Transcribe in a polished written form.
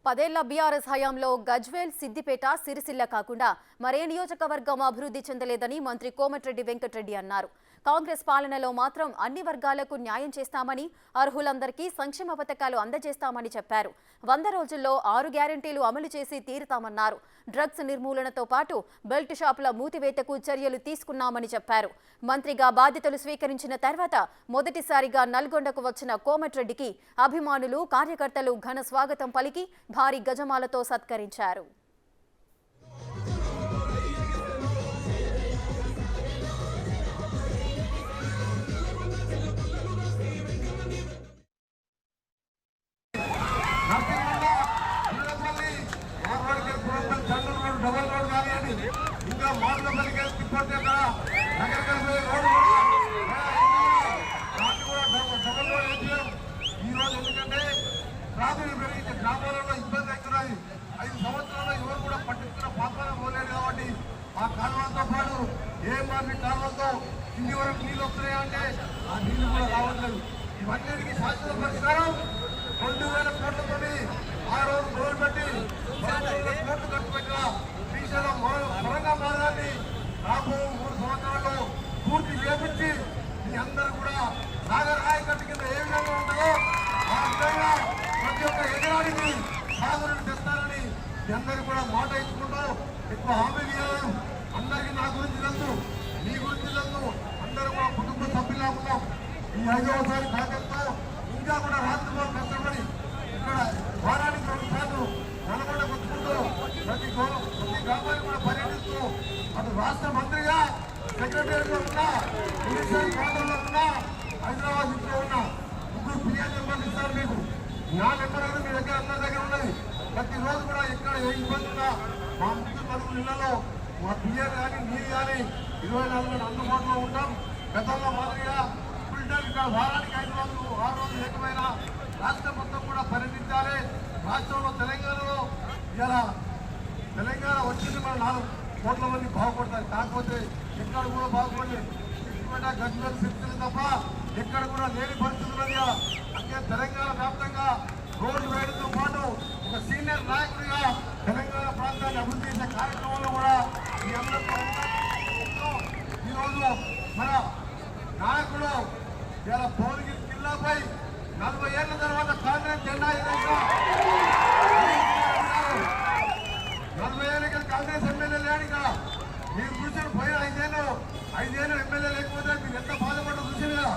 10 ఏళ్ల బీఆర్ఎస్ హయాంలో గజ్వేల్, సిద్దిపేట, సిరిసిల్ల కాకుండా మరే నియోజకవర్గం అభివృద్ధి చెందలేదని మంత్రి కోమటిరెడ్డి వెంకటరెడ్డి అన్నారు. కాంగ్రెస్ పాలనలో మాత్రం అన్ని వర్గాలకు న్యాయం చేస్తామని, అర్హులందరికీ సంక్షేమ పథకాలు అందజేస్తామని చెప్పారు. 100 రోజుల్లో 6 గ్యారెంటీలు అమలు చేసి తీరుతామన్నారు. డ్రగ్స్ నిర్మూలనతో పాటు బెల్ట్ షాపుల మూతివేతకు చర్యలు తీసుకున్నామని చెప్పారు. మంత్రిగా బాధ్యతలు స్వీకరించిన తర్వాత మొదటిసారిగా నల్గొండకు వచ్చిన కోమటిరెడ్డికి అభిమానులు, కార్యకర్తలు ఘన స్వాగతం పలికి భారీ గజమాలతో సత్కరించారు. ఇంకా మాటలపల్లికి తిప్పతే ఈరోజు ఎందుకంటే ట్రాఫిక్ పెరిగితే గ్రామాలలో ఇబ్బంది అవుతున్నాయి. 5 సంవత్సరాల్లో ఎవరు కూడా పట్టించుకున్న పాత్ర పోలేదు కాబట్టి ఆ కాలువలతో పాటు ఏఎంఆర్పి కాలువలతో కింది వరకు నీళ్ళు వస్తున్నాయా అంటే ఆ నీళ్లు కూడా రావట్లేదు. ఇవన్నిటికీ శాశ్వత పరిష్కారం 2000 కోట్లతో ఆ రోజు గోలు పెట్టి 1000 కోట్లు ఖర్చు పెట్టిన శ్రీశైలం సొరంగ మార్గాన్ని రాబో 3 సంవత్సరాల్లో పూర్తి చేపించి మీ అందరూ కూడా సాగర్ ఆయకట్టు కింద ఏ విధంగా ఉంటుందో ఆ విధంగా ప్రతి ఒక్క ఎకరానికి సాగుని తెస్తారని మీ అందరూ కూడా మాట ఇచ్చుకుంటూ ఎక్కువ హామీలు ఇవ్వలేదు. అందరికీ నా గురించి తెలుసు, మీ గురించి తెలుసు. అందరూ కూడా కుటుంబ సభ్యులా ఉన్నాం. ఈ 5వసారి కాకంతో ఇంకా కూడా రాత్రిలో కష్టపడి ఇక్కడ వారానికి 2 సార్లు నల్గొండ కొట్టుకుంటూ ప్రతి గ్రామాన్ని కూడా పర్యటిస్తూ అటు రాష్ట్ర మంత్రిగా సెక్రటరీలో ఉన్నా, మినిస్టర్ ప్రాంతంలో ఉన్నా, హైదరాబాద్ ఇంట్లో ఉన్నా 3 పిఎన్ నెంబర్లు ఇస్తారు మీకు. నా నెంబర్ అనేది మీ దగ్గర అందరి దగ్గర ఉన్నది. ప్రతిరోజు కూడా ఎక్కడ ఏ ఇబ్బంది ఉన్నా మా ముఖ్య ఇళ్లలో మా పిఎన్ కానీ మీరు కానీ 24 గంటలు అందుబాటులో ఉంటాం. గతంలో మాదిరిగా ఫుల్ టైం ఇక్కడ వారానికి 5 రోజులు 6 రోజులు ఏకమైన రాష్ట్రం మొత్తం కూడా పర్యటించాలి. రాష్ట్రంలో తెలంగాణలో ఇలా తెలంగాణ వచ్చింది మన 4 కోట్ల మంది బాగుపడతారు. కాకపోతే ఎక్కడ కూడా బాగుపడి గజ్వేల్, సిరిసిల్ల తప్ప ఎక్కడ కూడా లేని పరిస్థితులు. అంటే తెలంగాణ వ్యాప్తంగా రోడ్డు వేయడంతో పాటు ఒక సీనియర్ నాయకుడిగా తెలంగాణ ప్రాంతాన్ని అభివృద్ధి చేసే కార్యక్రమంలో కూడా ఈ అందరితో ఈరోజు మన నాయకుడు ఇలా భువనగిరి జిల్లాపై 40 ఏళ్ల తర్వాత కాంగ్రెస్ జెండా 40 ఏళ్ళకి కాంగ్రెస్ ఎమ్మెల్యే లేడుగా. మీరు కూర్చొని పోయిన 5 ఏళ్ళు ఎమ్మెల్యే లేకపోతే మీరు ఎంత బాధపడ్డా చూసింది కదా.